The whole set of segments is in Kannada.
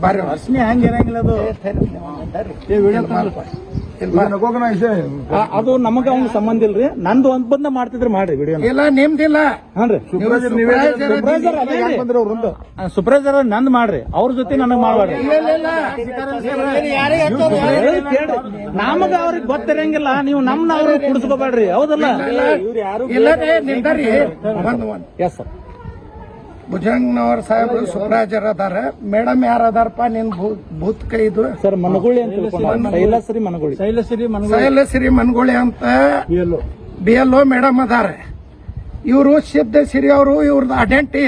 ಬಾರಿ ಅರ್ಶನಿ ಹಂಗ ಇರಂಗಿಲ್ಲ ಅದು ನಮಗ ಅವ್ನ ಸಂಬಂಧ ಇಲ್ರಿ. ನಂದು ಒಂದ್ ಬಂದ ಮಾಡ್ತಿದ್ರೆ ಮಾಡ್ರಿ ವಿಡಿಯೋ. ಇಲ್ಲ ನಿಮ್ದಿಲ್ಲ. ಹಾನ್ರಿ ಸೂಪರ್ವೈಸರ್ ನಂದ್ ಮಾಡ್ರಿ, ಅವ್ರ ಜೊತೆ ನನಗ್ ಮಾಡ್ಬೇಡ್ರಿ. ನಮಗ ಅವ್ರಿಗೆ ಗೊತ್ತಿರಂಗಿಲ್ಲ, ನೀವು ನಮ್ನ ಅವ್ರಿಗೆ ಕುಡಿಸ್ಕೋಬೇಡ್ರಿ. ಹೌದಲ್ಲ? ಇಲ್ಲದೆ ನಿಂದರಿ. Yes sir. ಭುಜಂಗನವರ್ ಸಾಹೇಬ್ರು ಸುಪ್ರಾಜರ್ ಅದಾರ. ಮೇಡಮ್ ಯಾರ ಅದಾರಪ್ಪ ನಿನ್ ಭೂತ್ ಕೈದು? ಸರ್ ಮನಗುಳಿ ಅಂತ ಶೈಲಶ್ರೀ ಮನಗುಳಿ. ಶೈಲಶ್ರೀ ಮನಗುಳಿ ಅಂತ BLO ಮೇಡಮ್ ಅದಾರ. ಇವರು ಸಿದ್ಧ ಸಿರಿ ಅವರು. ಇವ್ರದ್ದು ಐಡೆಂಟಿ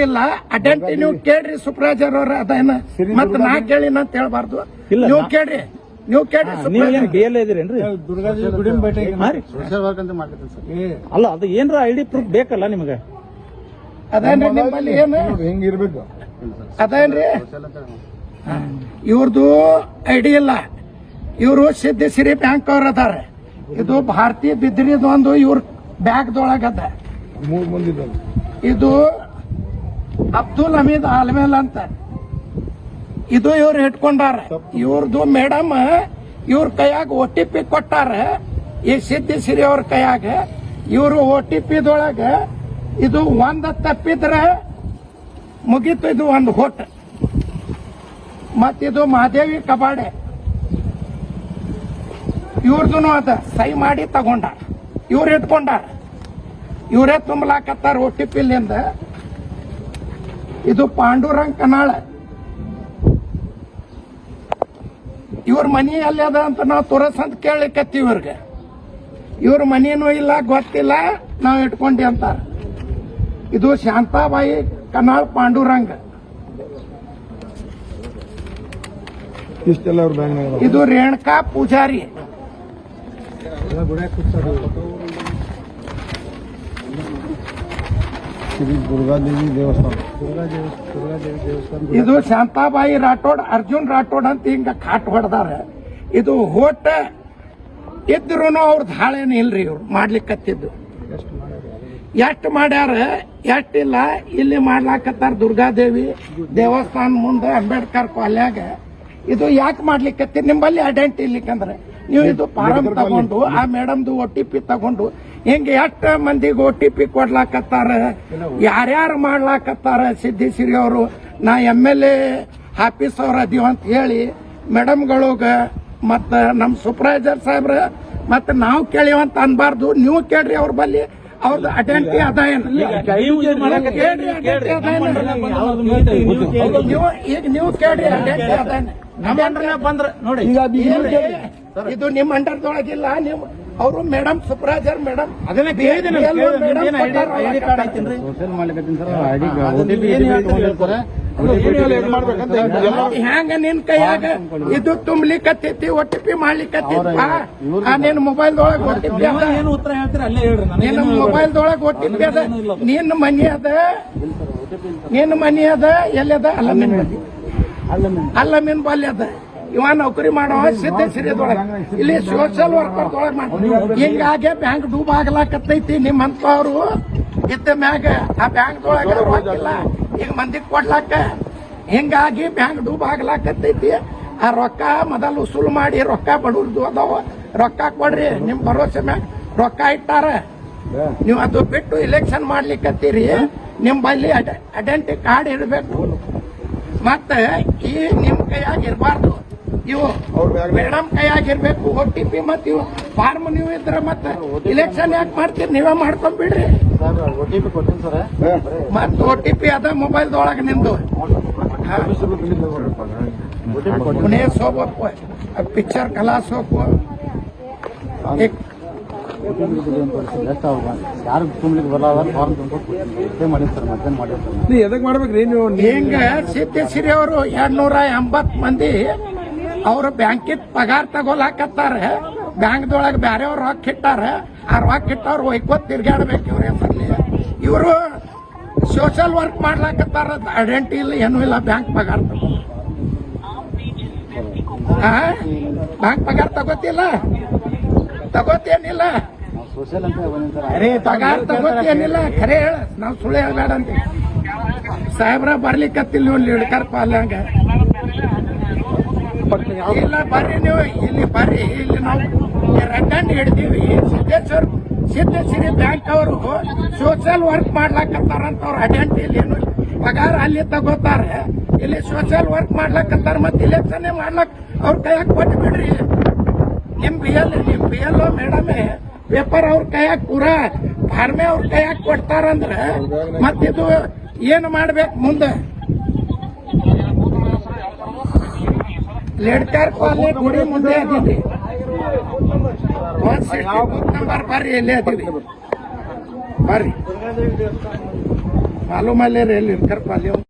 ಇಲ್ಲ. ಐಡೆಂಟಿ ನೀವು ಕೇಳ್ರಿ ಸುಪ್ರಾಜರ್ ಅವ್ರ ಅದೇನ. ಮತ್ ನಾ ಕೇಳಿನ ಅಂತ ಹೇಳ್ಬಾರ್ದು. ನೀವು ಕೇಳ್ರಿ. ಅಲ್ಲ ಅದು ಏನ್ರ ID ಪ್ರೂಫ್ ಬೇಕಲ್ಲ ನಿಮಗೆ? ಅದೇನ್ರಿ ನಿಮ್ಮಲ್ಲಿ ಏನು ಹೆಂಗಿರ್ಬೇಕು ಅದೇನ್ರಿ? ಇವ್ರದ್ದು ID ಇಲ್ಲ. ಇವರು ಸಿದ್ಧಸಿರಿ ಬ್ಯಾಂಕ್ ಅವ್ರ ಅದಾರ. ಇದು ಭಾರತೀಯ ಬಿದ್ರಿದ ಒಂದು ಇವ್ರ ಬ್ಯಾಗ್ದೊಳಗದ. ಇದು ಅಬ್ದುಲ್ ಹಮೀದ್ ಆಲ್ಮೇಲ್ ಅಂತ ಇದು ಇವ್ರು ಇಟ್ಕೊಂಡಾರ. ಇವ್ರದ್ದು ಮೇಡಮ್ ಇವ್ರ ಕೈಯಾಗ OTP ಕೊಟ್ಟಾರ. ಈ ಸಿದ್ಧಸಿರಿ ಅವ್ರ ಕೈಯಾಗ ಇವರು OTPದೊಳಗ ಇದು ಒಂದ ತಪ್ಪಿದ್ರೆ ಮುಗೀತು. ಇದು ಒಂದು ಹೊಟ್. ಮತ್ತಿದು ಮಹಾದೇವಿ ಕಬಾಡೆ ಇವ್ರದ್ದು ಅದ. ಸೈ ಮಾಡಿ ತಗೊಂಡ ಇವ್ರು ಇಟ್ಕೊಂಡಾರ. ಇವರೇ ತುಂಬಲಾಕತ್ತಾರ OTPಲಿಂದ. ಇದು ಪಾಂಡುರಂಗ್ ಕನಾಳ. ಇವ್ರ ಮನಿ ಎಲ್ಲಿ ಅದ ಅಂತ ನಾವು ತೋರಸಂತ ಕೇಳಲಿಕ್ಕತ್ತೀವಿ. ಇವ್ರಿಗೆ ಇವ್ರ ಮನಿನೂ ಇಲ್ಲ, ಗೊತ್ತಿಲ್ಲ, ನಾವು ಇಟ್ಕೊಂಡಿ ಅಂತಾರ. ಇದು ಶಾಂತಾಬಾಯಿ ಕನಾಳ್ ಪಾಂಡುರಂಗ. ಇದು ರೇಣುಕಾ ಪೂಜಾರಿ. ದುರ್ಗಾದೇವಿ ದೇವಸ್ಥಾನ. ಇದು ಶಾಂತಾಬಾಯಿ ರಾಠೋಡ್, ಅರ್ಜುನ್ ರಾಠೋಡ್ ಅಂತ ಹಿಂಗ ಕಾಟ್ ಹೊಡೆದಾರ. ಇದು ಹೋಟ ಇದ್ರು ಅವ್ರದ್ದು ಹಾಳೇನು ಇಲ್ರಿ. ಇವ್ರು ಮಾಡ್ಲಿಕ್ಕತ್ತಿದ್ದು ಎಷ್ಟು ಮಾಡ್ಯಾರ ಎಷ್ಟಿಲ್ಲ. ಇಲ್ಲಿ ಮಾಡ್ಲಾಕತ್ತಾರ ದುರ್ಗಾದೇವಿ ದೇವಸ್ಥಾನ ಮುಂದೆ ಅಂಬೇಡ್ಕರ್ ಕಾಲ್ಯಾಗ. ಇದು ಯಾಕೆ ಮಾಡ್ಲಿಕ್ಕತ್ತಿ? ನಿಮ್ಮಲ್ಲಿ ಐಡೆಂಟಿ ಇರ್ಲಿಕ್ಕಂದ್ರೆ ನೀವು ಇದು ಫಾರಂ ತಗೊಂಡು ಆ ಮೇಡಮ್ದು OTP ತಗೊಂಡು ಹಿಂಗ ಎಷ್ಟು ಮಂದಿಗೆ OTP ಕೊಡ್ಲಾಕತ್ತಾರ, ಯಾರ್ಯಾರು ಮಾಡ್ಲಾಕತ್ತಾರ. ಸಿದ್ಧಸಿರಿ ಅವರು ನಾ MLA ಆಫೀಸ್ ಅವ್ರ ಅದೀವ ಅಂತ ಹೇಳಿ ಮೇಡಮ್ಗಳೋಗ ಮತ್ತ ನಮ್ ಸೂಪರ್ವೈಸರ್ ಸಾಹೇಬ್ರ ಮತ್ತ ನಾವು ಕೇಳಿವಂತ ಅನ್ಬಾರ್ದು. ನೀವು ಕೇಳ್ರಿ ಅವ್ರ ಬಲ್ಲಿ ಅವ್ರದ್ದು ಐಡೆಂಟಿ ಅದ ಏನು? ನೀವು ಕೇಳ್ರಿ ಐಡೆಂಟಿ ಅದ ಬಂದ್ರ ನೋಡಿ. ಇದು ನಿಮ್ ಅಂಡರ್ದೊಳಗಿಲ್ಲ. ನೀವು ಅವರು ಮೇಡಮ್ ಸೂಪರ್ವೈಸರ್ ಮೇಡಮ್ ಹ್ಯಾಂಗ ನಿನ್ ಕೈಯಾಗ ಇದು ತುಂಬ್ಲಿಕ್ಕತ್ತೈತಿ, OTP ಮಾಡ್ಲಿಕ್ಕತ್ತೈತಿ. ನಿನ್ ಮೊಬೈಲ್ದೊಳಗೆ OTP ಅದ. ನಿನ್ನ ಮೊಬೈಲ್ದೊಳಗೆ OTP ಅದ. ನಿನ್ನ ಮನಿ ಅದ ಎಲ್ಲಿ ಅದ? ಅಲ್ಲಮೀನ್ ಬಲ್ಲಿ ಅದ. ಇವ ನೌಕರಿ ಮಾಡೋ ಸಿದ್ಧಸಿರಿದೊಳಗೆ ಇಲ್ಲಿ ಸೋಷಿಯಲ್ ವರ್ಕರ್ದೊಳಗೆ ಮಾಡಿ. ಹಿಂಗಾಗಿ ಬ್ಯಾಂಕ್ ಡೂಬ್ ಆಗ್ಲಾಕತ್ತೈತಿ. ನಿಮ್ಮಂತವ್ರು ಇದ್ದ ಮ್ಯಾಗ ಆ ಬ್ಯಾಂಕ್ದೊಳಗೆ ರೊಕ್ಕಿಲ್ಲ ಈಗ ಮಂದಿಗೆ ಕೊಡ್ಲಾಕ. ಹಿಂಗಾಗಿ ಬ್ಯಾಂಕ್ ಡೂಬ್ ಆಗ್ಲಾಕತ್ತೈತಿ. ಆ ರೊಕ್ಕ ಮೊದಲು ಉಸುಲು ಮಾಡಿ ರೊಕ್ಕ ಬಡವ್ರದ್ದು ಅದಾವ. ರೊಕ್ಕ ಕೊಡ್ರಿ. ನಿಮ್ ಭರೋಸೆ ಮ್ಯಾಗ ರೊಕ್ಕ ಇಟ್ಟಾರ. ನೀವು ಅದು ಬಿಟ್ಟು ಇಲೆಕ್ಷನ್ ಮಾಡ್ಲಿಕ್ಕತ್ತೀರಿ. ನಿಮ್ ಬಲ್ಲಿ ಐಡೆಂಟಿ ಕಾರ್ಡ್ ಇರಬೇಕು. ಮತ್ತೆ ಈ ನಿಮ್ ಕೈಯಾಗಿರ್ಬಾರ್ದು. ಇವು ಮೇಡಮ್ ಕೈಯಾಗಿರ್ಬೇಕು OTP. ಮತ್ ಇವು ಫಾರ್ಮ್ ನೀವು ಇದ್ರ ಮತ್ತೆ ಇಲೆಕ್ಷನ್ ಯಾಕೆ ಮಾಡ್ತೀರಿ? ನೀವೇ ಮಾಡ್ಕೊಂಡ್ಬಿಡ್ರಿ. ಮತ್ OTP ಅದ ಮೊಬೈಲ್ದೊಳಗೆ ನಿಂದು. ಉನೇಸ್ ಹೋಗ್ಬೇಕು, ಪಿಕ್ಚರ್ ಕಲಾಸ್ ಹೋಗ್ಬೇಕು. ಯಾರು ತುಂಬಲಿಕ್ಕೆ ಬರಲ್ಲ ಮಾಡ್ಬೇಕ್ರಿ ನೀವು? ಹಿಂಗ ಸಿದ್ಧಸಿರಿ ಅವರು 280 ಮಂದಿ ಅವ್ರ ಬ್ಯಾಂಕಿನ ಪಗಾರ ತಗೊಲಾಕತ್ತಾರ. ಬ್ಯಾಂಕ್ದೊಳಗೆ ಬ್ಯಾರೆಯವ್ರು ರೊಕ್ಕ ಇಟ್ಟಾರ. ಆ ರೊಕ್ಕ ಇಟ್ಟವ್ರು ಒಯ್ಕೋತ್ ತಿರ್ಗಾಡ್ಬೇಕು ಇವ್ರ ಹೆಸರಲ್ಲಿ. ಇವರು ಸೋಷಿಯಲ್ ವರ್ಕ್ ಮಾಡ್ಲಾಕತ್ತಾರ. ಐಡೆಂಟಿ ಇಲ್ಲ, ಏನೂ ಇಲ್ಲ. ಬ್ಯಾಂಕ್ ಪಗಾರ ಬ್ಯಾಂಕ್ ಪಗಾರ ತಗೋತೇನಿಲ್ಲ. ಪಗಾರ ತಗೋತೇನಿಲ್ಲ. ಖರೆ ಹೇಳ, ನಾವು ಸುಳ್ಳು ಹೇಳಬೇಡ ಅಂತ. ಸಾಹೇಬ್ರ ಬರ್ಲಿಕ್ಕತ್ತಿಲ್ಲ ನೀವು ಲಿಡ್ಕರ್ ಪಾಲ್ಯಾಂಗ ಇಲ್ಲ ಬರ್ರಿ ನೀವು ಇಲ್ಲಿ ಬರ್ರಿ ಇಲ್ಲಿ ನಾವು ರೆಡ್ಡಂಡ್ ಹಿಡ್ತೀವಿ ಸಿದ್ದೇಶ್ವರಿ ಬ್ಯಾಂಕ್ ಅವರು ಸೋಷಿಯಲ್ ವರ್ಕ್ ಮಾಡ್ಲಾಕತ್ತಾರಂತ ಅವ್ರ ಐಡೆಂಟಿಟಿ ಏನು ಪಗಾರ ಅಲ್ಲಿ ತಗೋತಾರೆ ಇಲ್ಲಿ ಸೋಷಿಯಲ್ ವರ್ಕ್ ಮಾಡ್ಲಾಕತ್ತಾರ ಮತ್ತೆ ಇಲೆಕ್ಷನ್ ಮಾಡ್ಲಕ್ ಅವ್ರ ಕೈಯಾಗ ಕೊಟ್ಟು ಬಿಡ್ರಿ ನಿಮ್ ಬಿ ಎಲ್ ಮೇಡಮೇ ಪೇಪರ್ ಅವ್ರ ಕೈಯಾಗ ಪೂರಾ ಫಾರ್ಮೆ ಅವ್ರ ಕೈಯಾಗ ಕೊಡ್ತಾರಂದ್ರ ಮತ್ತಿದು ಏನು ಮಾಡ್ಬೇಕು ಮುಂದೆ ಲೇಡ್ಕಾರ್ ಕಾಲನಿ ಗುಡಿ ಮುಂದೆ ಅದೀವಿ ನಂಬರ್ ಬರ್ರಿ ಎಲ್ಲೇ ಅದೀವಿ ಬರ್ರಿ ಮಾಲೂಮಲ್ಲೇ ಲೇಡ್ಕಾರ್ ಕಾಲನಿ